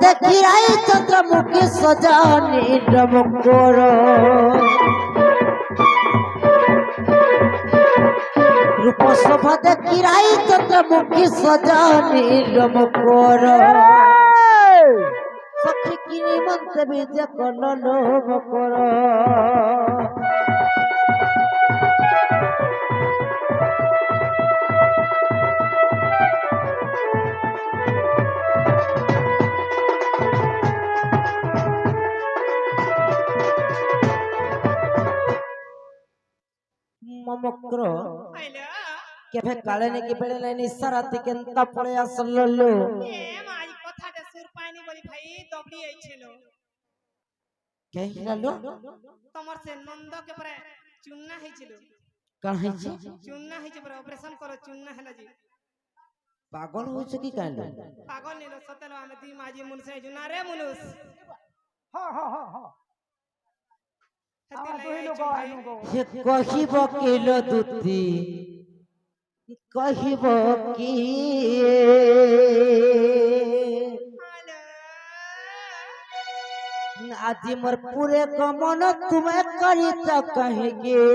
দেখি রাই চন্দ্রমুখী সজনী ডমকর রূপ শোভা দেখি রাই চন্দ্রমুখী সজনী ডমকর সখী কিনি মন্তে বিজে কল লোভ কর মমক্র কেবে কালে নাকি বেড়ে লাইনি সারা থেকে তা পড়ে আসলো মাই কথাটা সুর পাইনি বলি ভাই দবড়ি আইছিল কে হিলালো তোমার সে নন্দ কে পরে চুন্না হইছিল কার হইছে চুন্না হইছে পরে অপারেশন করো চুন্না হেলা জি পাগল হইছে কি কাইলো পাগল নিল সতেলো আমি দুই মাঝি মুনসে জুনা রে মুনুস হে কহিব কিলো দুতি কহিব কি আজি মোর পুরে গমন তুমি করিছ কহিগে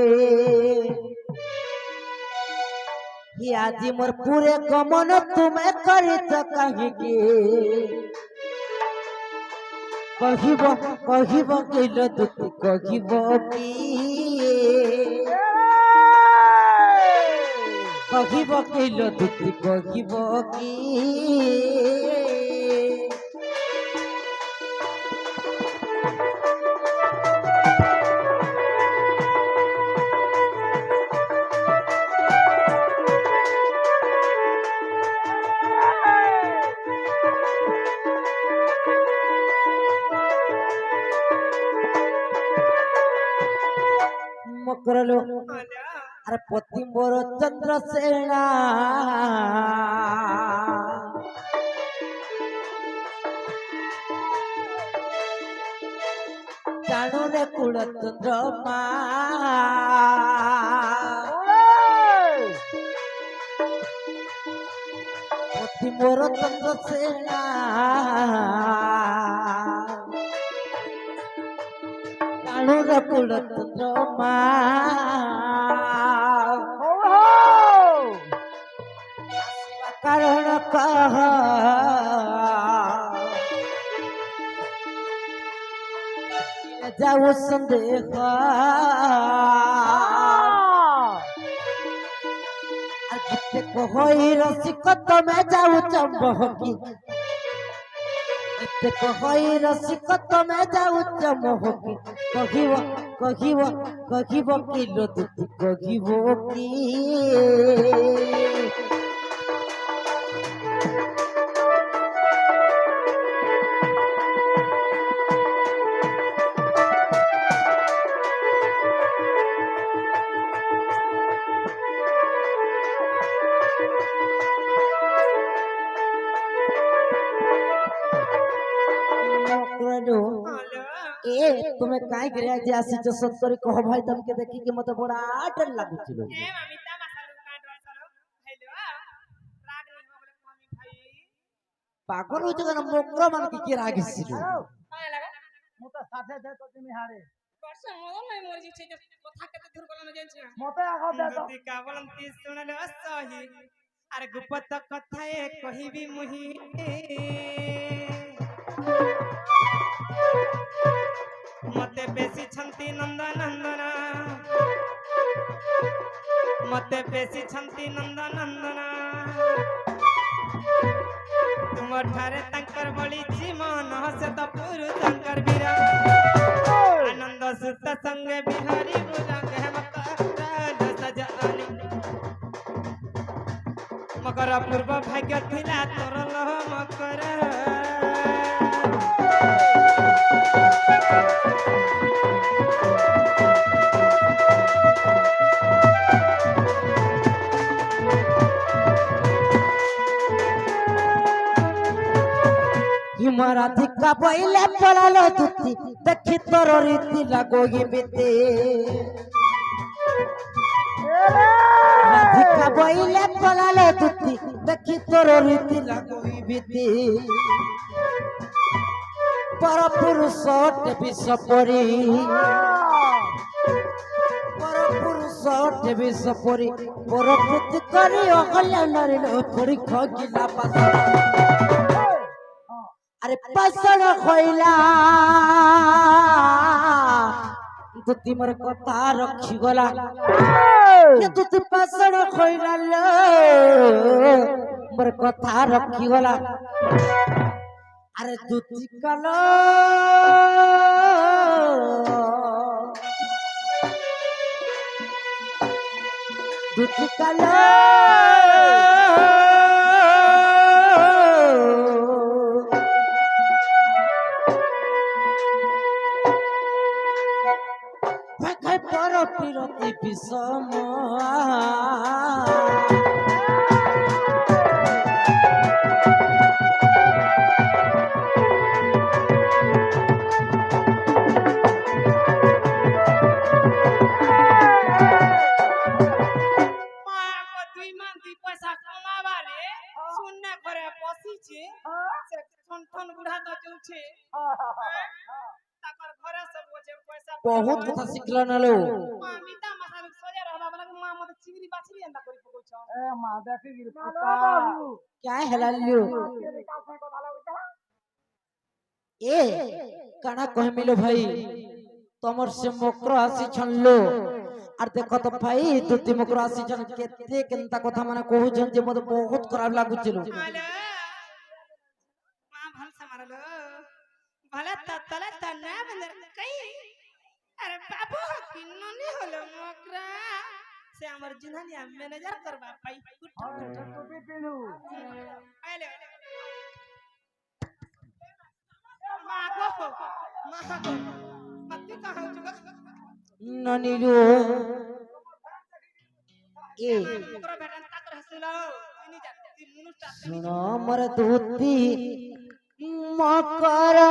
হি আজি মোর পুরে গমন তুমি করিছ কহিগে কহিব কহিব কিলো দুতি কহিব কি কহিব কিলো দুতি কহিব কি মকরলো আরে পতিম্বর চন্দ্রসেনা জানো রে কুল চন্দ্রমা পতিম্বর চন্দ্রসেনা জানো রে কুল চন্দ্রমা কারণ কহ যাও সন্দেহ আজকে কহই রসিক তুমি যাও চম্বহকি জিতে কহই রসিক তুমি যাও চম্বহকি কহিব কহিব কহিব কিলো দুতি কহিব কি ए तुम्हें काई करे जे आसी जो सत करी कह भाई तुमके देखी कि मते बड़ा डर लागुचिलो ए ममिता मसालू का डर सरो हेलो राग नहीं हो बोले मम्मी भाई पागल हो जगन मोकरो मान की रागिसिलो काय लगा मुता साथे दे तो तुमी हारे वर्ष मदन नहीं मोर जी छे কথা কেতে ধুর গলা না জানছ মতে আগো দে তো তুই কা বলন তি শুনলে অসহি আরে গুপত কথায়ে কহিবি মুহি মতে বেশি ছন্তি নন্দনন্দনা মতে বেশি ছন্তি নন্দনন্দনা तुमर ठारे तंकर बळीची मन हसत पुरु तंकर बीरा आनंद सुत संग बिहारी बुलंग हेमत राज सजानी मकर पूर्व भाग्य थिला तोर लह मकर हिमराधिका पहिले पळालो तुती देखि तोर रीति लागोगी बिते राधिका पहिले पळालो तुती देखि तोर रीति लागोगी बिते পরপুরুষটে বিশ্বপরি পরপুরুষটে বিশ্বপরি পরপ্রতি করি অকল্যাণের পরীক্ষা গিলা পাতা আরে পাষাণ হইলা তুই মোর কথা রক্ষিগলা কিন্তু তুই পাষাণ হইলা মোর কথা রক্ষিগলা আরে দুতি কাল দুতি কাল পর বিরতি বিষম बहुत कथा शिखला नालो ए मां देखी गिर पुता क्या हेलालियो ए काना कह मिलो भाई तमर से मकर आसी छनलो आर देखो तो भाई तुति मकर आसी छन केते केनता कथा माने कहू छन जे मते बहुत खराब लागु छिलो मां भल से मारलो भले तले तना बंदर कई अरे बाबू किन्ननी हलो मकरा से हमर जिन्हानिया मैनेजर करबा पाई तो भी पिलू आले मागो पत्ती कहां जुगा ननिलो ए मकरा बेटन ताकर हसलो इनी जाती मुनुष्टा सुनो मर दूती मकरा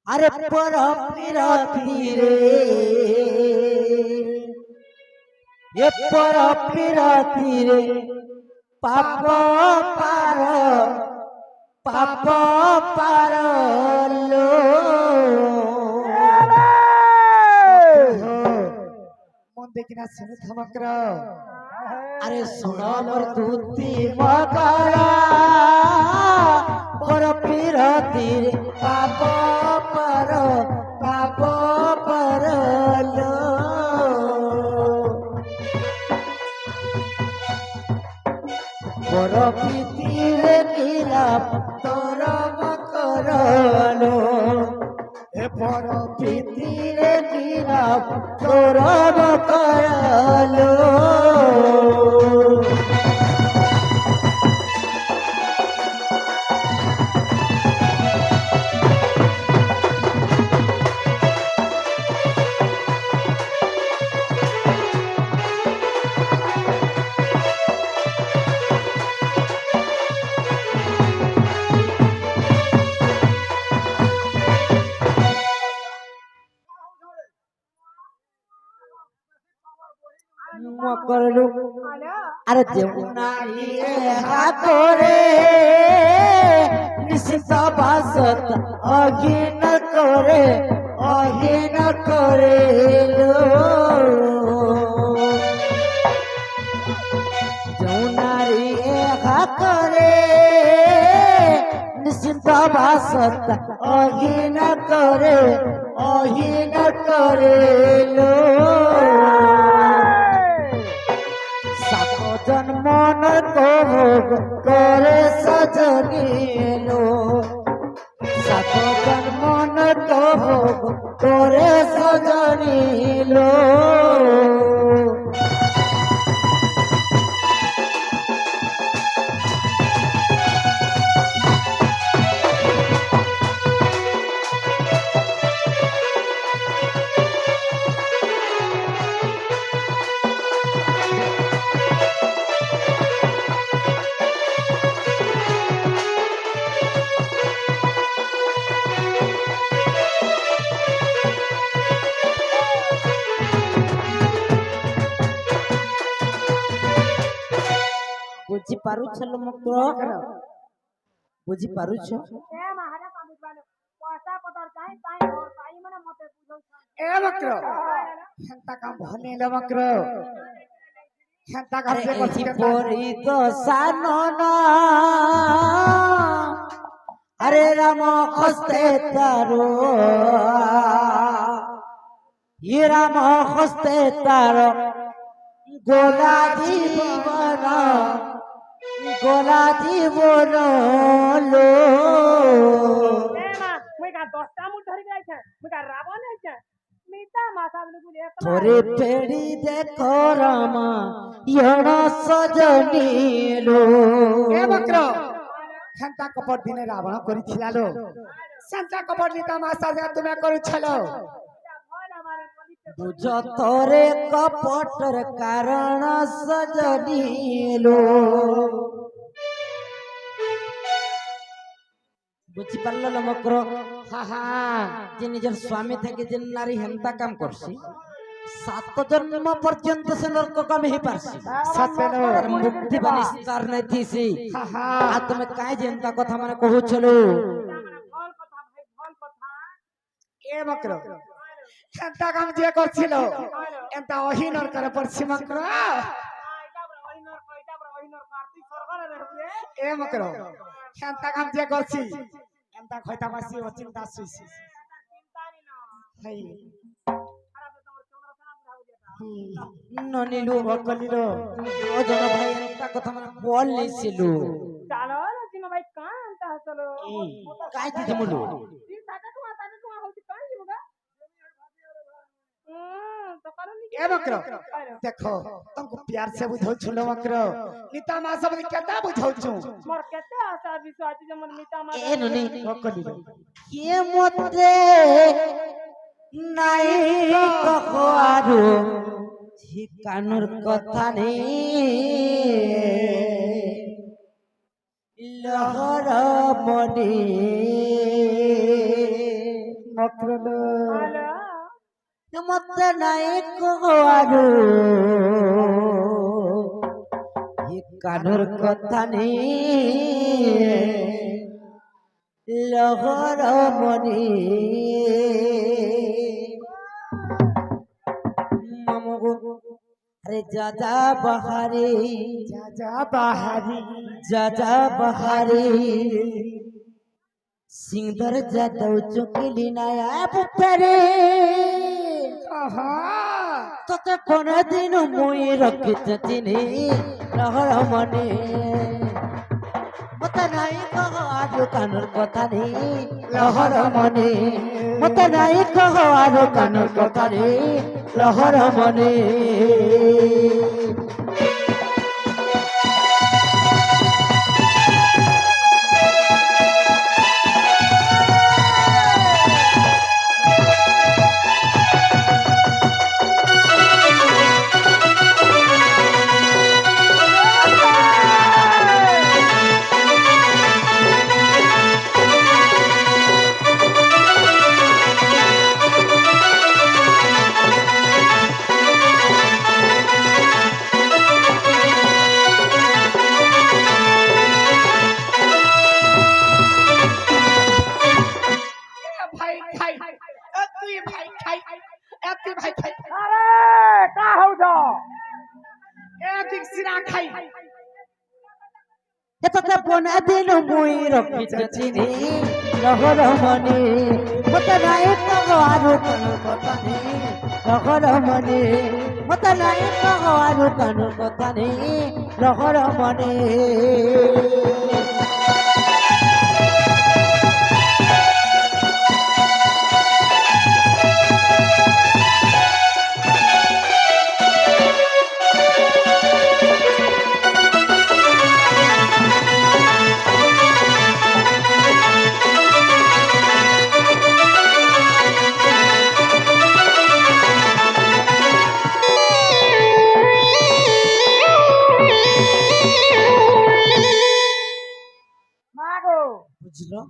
अरे पर पिरती रे ये पर पिरती रे पाप पार लो मन देखना सुनो थमकरा अरे सुनो मोर दूती मकरा पर पिरती रे पाप पर लो पर प्रीति रे गिरा तोर मकरलो ए पर प्रीति रे गिरा तोर मकरलो मकरलो अरे जमुना हाथोरे निश्चित बासत अघिन करे लो जमुनारी हाथोरे निश्चित बासत अघिन करे लो जन्मन को करे सजनीलो सात जन्मन को करे सजनीलो ପାରୁଛ ମକ୍ର ବୁଝି ପାରୁଛ ଏ ମାହାରା କାମି ବାନେ ପଇସା ପତର ଚାହିଁ ତାଇ ଘର ତାଇ ମାନେ ମତେ ବୁଝଉଛନ୍ ଏ ବକ୍ର ହେନ୍ତା କାମ ଭନେଇଲ ବକ୍ର ହେନ୍ତା କାମ আরে যে করছি এই পরি তো সাননা আরে রাম হস্তে তারো ই রাম হস্তে তারো গোলা জীবন লো এ মা মুই কা 10টা মুঠ ধরি যাইছে মুই কা রাবণ হইছে মিতা মাথা বলি বলি একলা তোরে পেড়ি দেখো রামা ইয়ণ সজনী লো এ বক্র হেন্তা কপট দিনে রাবণ করেছিল লো সেন্তা কপট নিতা মাসা যে তুমি করছল ভয় না মারে বলিতে বুঝ তোরে কপটর কারণ সজনী লো বুঝি পারল না মক্র হা হা যে নিজের স্বামী থেকে যে নারী হেন্তা কাম করছি 7 জন্ম পর্যন্ত সে নরক কামে হি পারছি সত্যেন আর মুক্তি বানি স্টার নাই থিছি হা হা আর তুমি কাই যেন্তা কথা মানে কহুছলো আমরা ভল কথা ভাই ভল কথা এ বক্র হেন্তা কাম যে করছিল এন্তা অহিনর করে পড়ছি বক্র এটা বড় অহিনর কার্তি সরকারে রে এ বক্র হেন্তা কাম যে করছি এন্তা খয়তা বাসি ও চিন্তা সুইছি চিন্তা নি না হাই খারাপ তোমার চন্দ্রসেনা বুঝাবো যেটা ননিলু বকলিলো ওজন ভাই এন্তা কথা মানে বল নিছিলু চালো সিমা ভাই কান্তা হসলো কাই দিমুলু তিন টাকা তোমার হইছে কাই দিবগা তো কারণ নি এ বক্র দেখো तुमको प्यार से बुझौछलो बक्र निता मा सब केता बुझौछु मोर केते आशा विश्वास जे मन मिता मा এ ননি বকলিলো কে মতে নাই কখো আরো ঠিকানোর কথা নেই লহর মনে বক্রলো হ্যালো মতে নাই কখো আরো ঠিকানোর কথা নেই লহর মনে মামগো আরে যা বাহারে जा बाहरी যা বাহারে সিংধর যাদব চকিলি নায়া বুপরে आहा তোতে কোনদিন মুই রখিতে চিনি লহর মনে মতে নাই কহ আজ কানুর কথা নেই লহর মনে মতে নাই কহ আজ কানুর কথা নেই লহর মনে भाई खाई तू भाई खाई एती भाई खाई अरे का हो जा एती सिरा खाई এততে কোনদিন মুই রখিতে চিনি লহর মনে মতে নাই কহ আজ কানুর কথা নেই লহর মনে মতে নাই কহ আজ কানুর কথা নেই লহর মনে मागो বুঝলো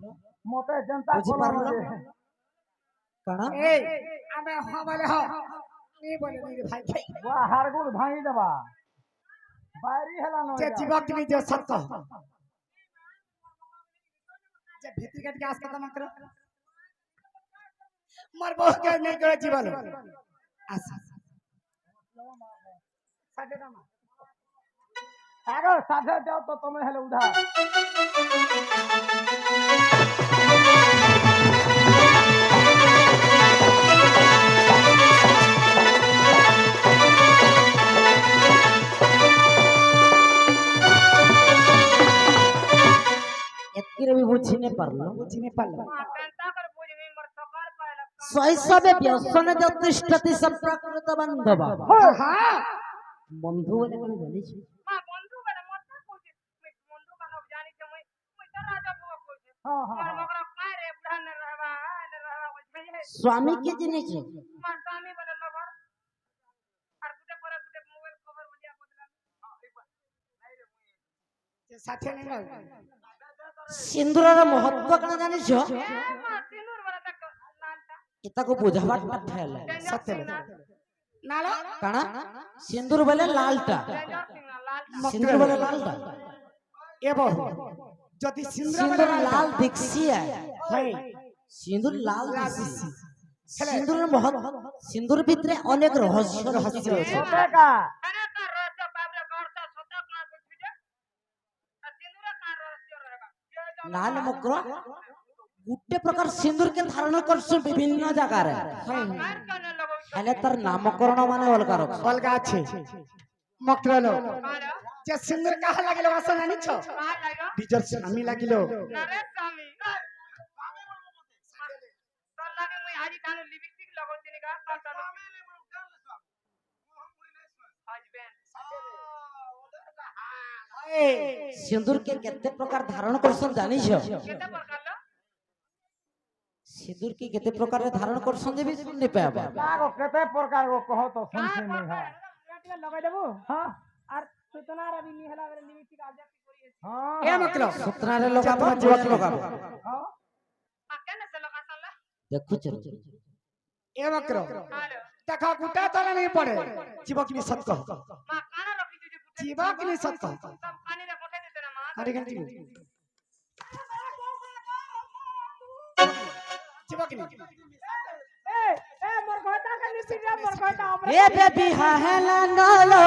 मोटे जनता বুঝি পারলো কারণ ए आमे हमले हो नी बोले नी भाई खाई वा हारगुल भाई दबा বাইরে হেলা নয় যে যুবক নিজ সত্য যে ভিতর কাটিকে আসতে তো মাত্র মোর বউকে নেই করে জীবন আচ্ছা সাথে দাও আগো সাথে দাও তো তুমি হেলে উধার এতকিরে भी বুঝিনে পারলো বুঝিনে পারলো কান্তা করে বুঝবি মোর সকাল পাইলা শৈশবে ব্যসনে যতিষ্ঠতি সম্প্রকৃত বান্ধব হ্যাঁ বন্ধু বলে কোন জানিস মা বন্ধু বলে মত কইছে বন্ধু বানো জানি যে মুই তো রাজা ভোগ কইছে মোর মগরা কায় রে বুড়া নে रहबा কইছে স্বামী কি জিনিস মার স্বামী বলে লবর আর গুটে পরে গুটে মোবাইল কভার বলিয়া বদলাম যে সাথে নেই না সিন্দুরের মহত্ব কেন জানিস মা সিনুর বলে তাক লালটা এটাকে বুঝাবার ঠেলা সত্য নালো কানা সিন্দুর বলে লালটা লালটা সিন্দুর বলে লালটা এ বহু যদি সিন্দুর সিন্দুর লাল দিখছি হয় সিন্দুর লাল দিখছি সিন্দুরের মহত্ব সিন্দুর ভিতরে অনেক রহস্য রয়েছে টাকা আরে কা রহস্য বাবরে গড়তা সতা কা বুঝবি যে আর সিনুরে কা রহস্য रहेगा লাল মকর গুটে প্রকার সিন্দুর কে ধারণ করছে বিভিন্ন জায়গায় কার কানে লগো হেলে তার নামকরণ মানে অলগা রকম অলগা আছে মকরলো কার যে সিন্দুর কাহা লাগিলো আসা জানিছ কার লাগো নিজের স্বামী লাগিলো না রে স্বামী তোর লাগে মুই আজি কানে লিপস্টিক লাগাউতিনি গা কাটা হাজবেন্ড সিন্দুর কে কেতে প্রকার ধারণ করছন জানিছ কেতে প্রকার লো সিন্দুর কে কেতে প্রকারে ধারণ করছন যে বি শুনতে পাবা লাগো কেতে প্রকার গো কহ তো শুনছি নি হ্যাঁ এটা লাগাই দেবো হ্যাঁ আর সুতনা রবি নি হেলা করে লিপস্টিক আজা কি করিস হ্যাঁ এ মকলো সূত্রারে লগাবো যুবক লগাবো হ্যাঁ আর কেনে সে লগা সালা দেখুছ এ মকলো হ্যালো দেখা গুটা তলে নেই পড়ে জীবক নি সত্য মা কানা রখি তুই গুটে জীবক নি সত্য সব কানি রে কোঠে দিতে না মা আরে কেন জীবক নি এ মোর ঘটা কে লিপস্টিক রে মোর ঘটা আমরা এ বেবি হাহেলা নালো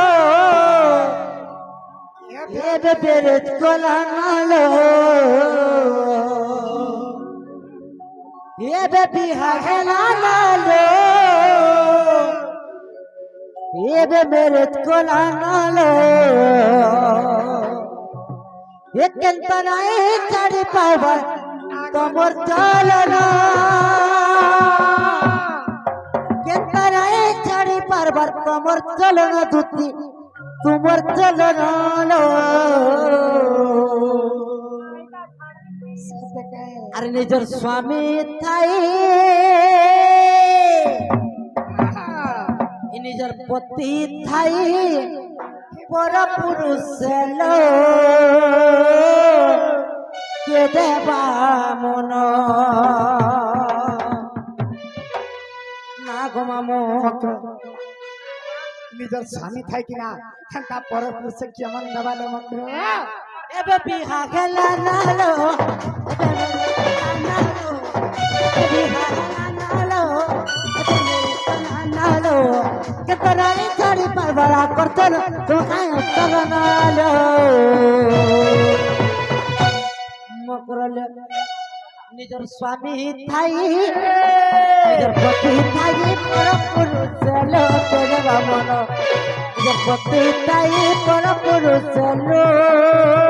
এ বেবি রে কোলা নালো এ বেবি হাহেলা নালো এ বেবি রে কোলা নালো এ কেন্তনাই চারি পাবা তোমার চলনা কেন্তনাই চারি পারবার তোমার চলনা দুতি তোমার চলনা আরে নিজের স্বামী থাই নিজের পতি থাই পর পুরুষ কে দেবা মন না ঘুমামো নিজের স্বামী থাই কিনা হেনতা পর পুরুষ কেমন দেবালে মকলো এবে বিহা খেলা নালো নালো কেতনাই ছাড়ি পারবারা করতে তোমায় চল নালো মকরলে নিজের স্বামী থাই নিজের পতি থাই পর পুরুষ লোক মন নিজের পতি থাই পর পুরুষ লোক